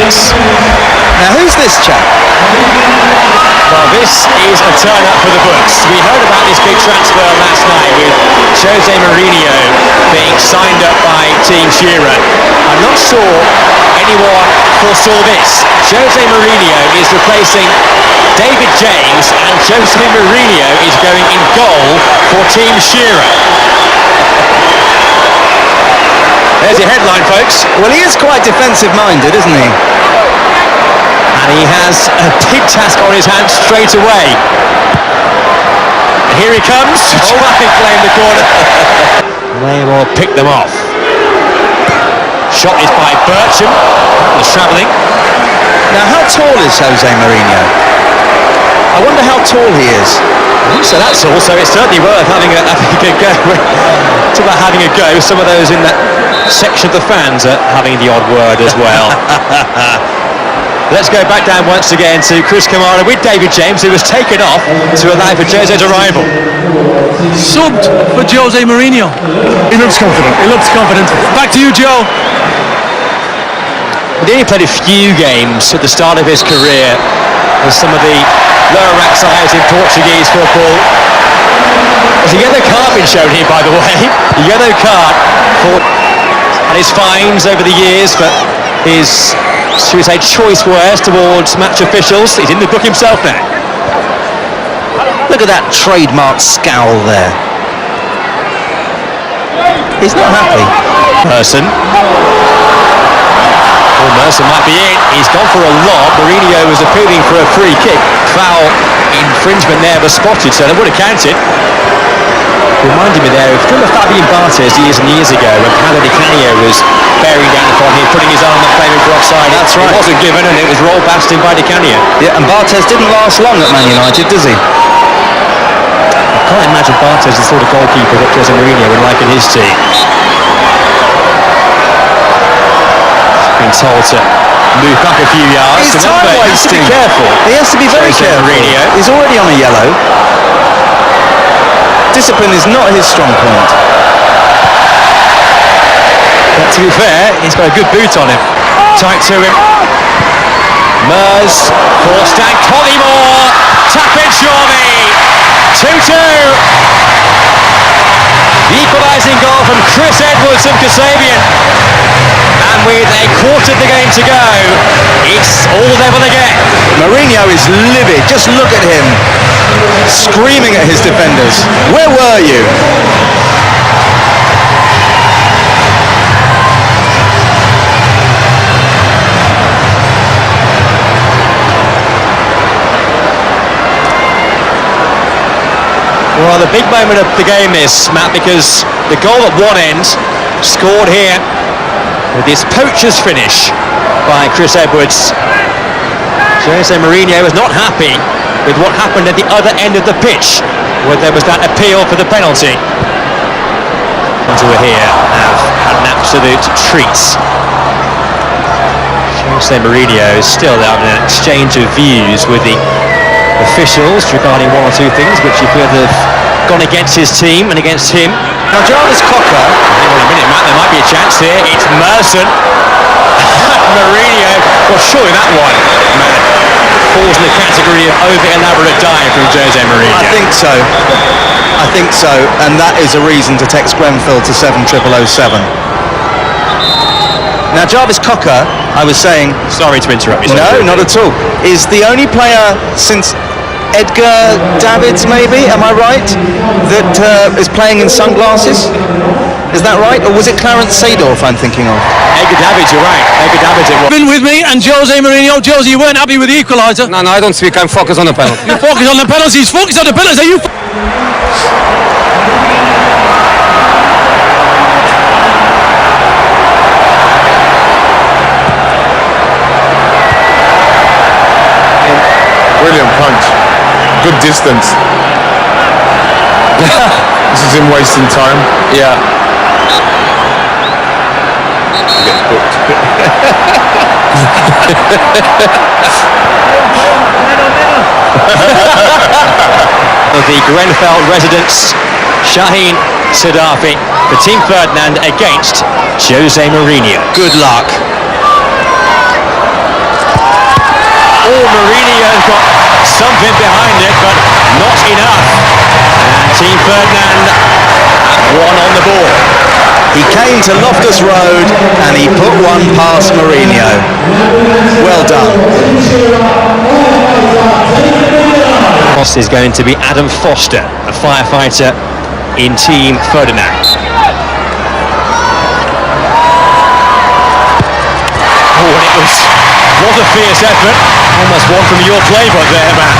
chances. Now, who's this chap? Well, this is a turn-up for the books. We heard about this big transfer last night with Jose Mourinho being signed up by Team Shearer. I'm not sure anyone foresaw this. Jose Mourinho is replacing David James, and Jose Mourinho is going in goal for Team Shearer. There's your headline, folks. Well, he is quite defensive-minded, isn't he? And he has a big task on his hands straight away. And here he comes to try and claim the corner. They will pick them off. Shot is by Bertram. He's travelling. Now, how tall is Jose Mourinho? I wonder how tall he is. So that's all, so it's certainly worth having a go. Talk about having a go. Some of those in that section of the fans are having the odd word as well. Let's go back down once again to Chris Kamara with David James, who was taken off to allow for Jose's arrival. Subbed for Jose Mourinho. He looks confident. He looks confident. Back to you, Joe. He only played a few games at the start of his career with some of the lower rank sides in Portuguese football. There's a yellow card been shown here, by the way. A yellow card for and his fines over the years, but his, should we say, choice words towards match officials. He's in the book himself now. Look at that trademark scowl there. He's not happy. Merson. Oh, Merson might be in. He's gone for a lob. Mourinho was appealing for a free kick. Foul infringement there was spotted, so they would have counted. Reminded me there of Fabian Barthez years and years ago when Paolo Di Canio was bearing down upon him, putting his arm up, claiming for offside. That's right. It wasn't given and it was rolled past him by Di Canio. Yeah, and Barthez didn't last long at Man United, does he? I can't imagine Barthez the sort of goalkeeper that Jose Mourinho would like in his team. He's been told to move back a few yards. He's time wasting. He has to be careful. He has to be very careful. Mourinho. He's already on a yellow. Discipline is not his strong point. But to be fair, he's got a good boot on him. Tight to him. Mers, forced down, Collymore, tap in Shawny, 2-2. The equalising goal from Chris Edwards and Kasabian. And with a quarter of the game to go, it's all level again. Mourinho is livid. Just look at him, screaming at his defenders. Where were you? Well, the big moment of the game is, Matt, because the goal at one end, scored here with this poacher's finish by Chris Edwards. Jose Mourinho was not happy with what happened at the other end of the pitch, where there was that appeal for the penalty. Who here have had an absolute treat. Jose Mourinho is still having an exchange of views with the officials regarding one or two things which he could have gone against his team and against him. Now, Jarvis Cocker. Hang on a minute, Matt, there might be a chance here. It's Merson. Mourinho. Well, surely that one, Matt, falls in the category of over-elaborate dive from Jose Mourinho. I think so. I think so. And that is a reason to text Grenfell to 70007. Now, Jarvis Cocker, I was saying... Sorry to interrupt you. No, not at all. Is the only player since Edgar Davids, maybe, am I right, that is playing in sunglasses? Is that right? Or was it Clarence Seedorf I'm thinking of? Edgar Davids, you're right. Edgar Davids it was. Been with me and Jose Mourinho. Jose, you weren't happy with the equaliser. No, I don't speak. I'm focused on the penalty. You focus on the penalties. Focus on the penalties. Are you... Brilliant punch. Good distance. This is him wasting time. Yeah. He gets booked. The Grenfell residents, Shaheen Sadafi, for Team Ferdinand against Jose Mourinho. Good luck. Oh, Mourinho's got something behind it, but not enough. And Team Ferdinand have one on the ball. He came to Loftus Road and he put one past Mourinho. Well done. Boss is going to be Adam Foster, a firefighter in Team Ferdinand. Oh, and it was what a fierce effort. Almost one from your playbook there, Matt.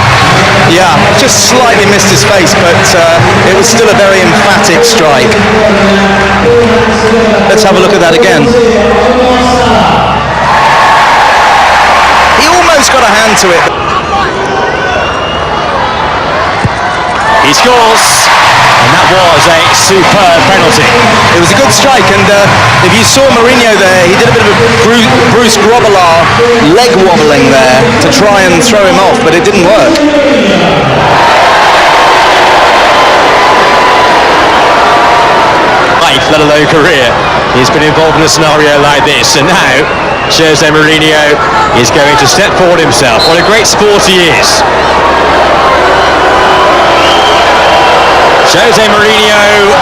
Yeah, just slightly missed his face, but it was still a very emphatic strike. Let's have a look at that again. He almost got a hand to it. He scores, and that was a superb penalty. It was a good strike, and if you saw Mourinho there, he did a bit of a Bruce Grobbelaar leg wobbling there to try and throw him off, but it didn't work. Life, let alone career. He's been involved in a scenario like this, and now Jose Mourinho is going to step forward himself. What a great sport he is. Jose Mourinho,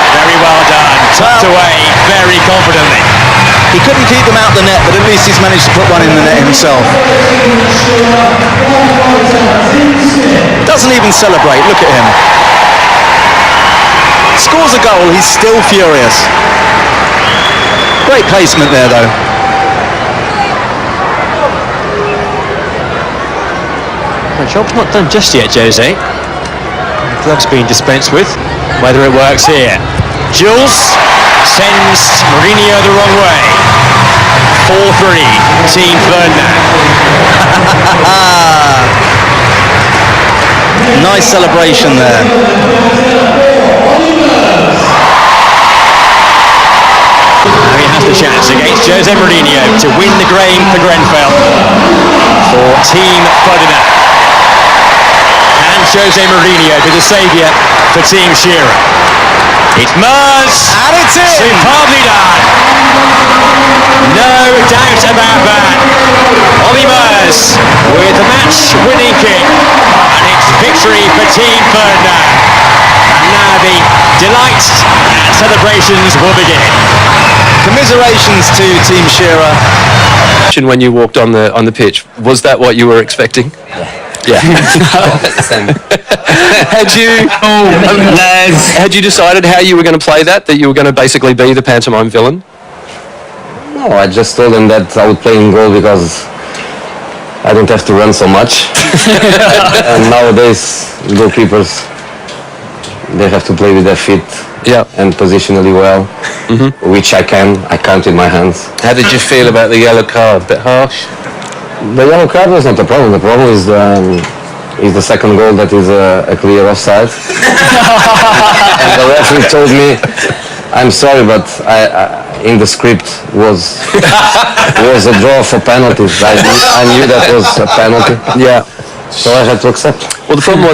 very well done, tucked away very confidently. He couldn't keep them out the net, but at least he's managed to put one in the net himself. Doesn't even celebrate, look at him. Scores a goal, he's still furious. Great placement there though. The job's not done just yet, Jose. The glove's being dispensed with. Whether it works here. Jules sends Mourinho the wrong way. 4-3, Team Ferdinand. Nice celebration there. Now he has the chance against Jose Mourinho to win the game for Grenfell for Team Ferdinand. And Jose Mourinho be the saviour for Team Shearer. It's Mers, And it's in! superbly done. No doubt about that. Ollie Mers with the match-winning kick, and it's victory for Team Ferdinand. And now the delights and celebrations will begin. Commiserations to Team Shearer. When you walked on the pitch, was that what you were expecting? Yeah. Had you decided how you were going to play that you were going to basically be the pantomime villain? No, I just told them that I would play in goal because I don't have to run so much. And nowadays, goalkeepers, they have to play with their feet and positionally well, which I can't with my hands. How did you feel about the yellow card? Bit harsh? The yellow card was not the problem. The problem is the second goal that is a clear offside. And the referee told me, I'm sorry, but in the script was a draw for penalties. I knew that was a penalty. Yeah. So I had to accept. Well, the problem was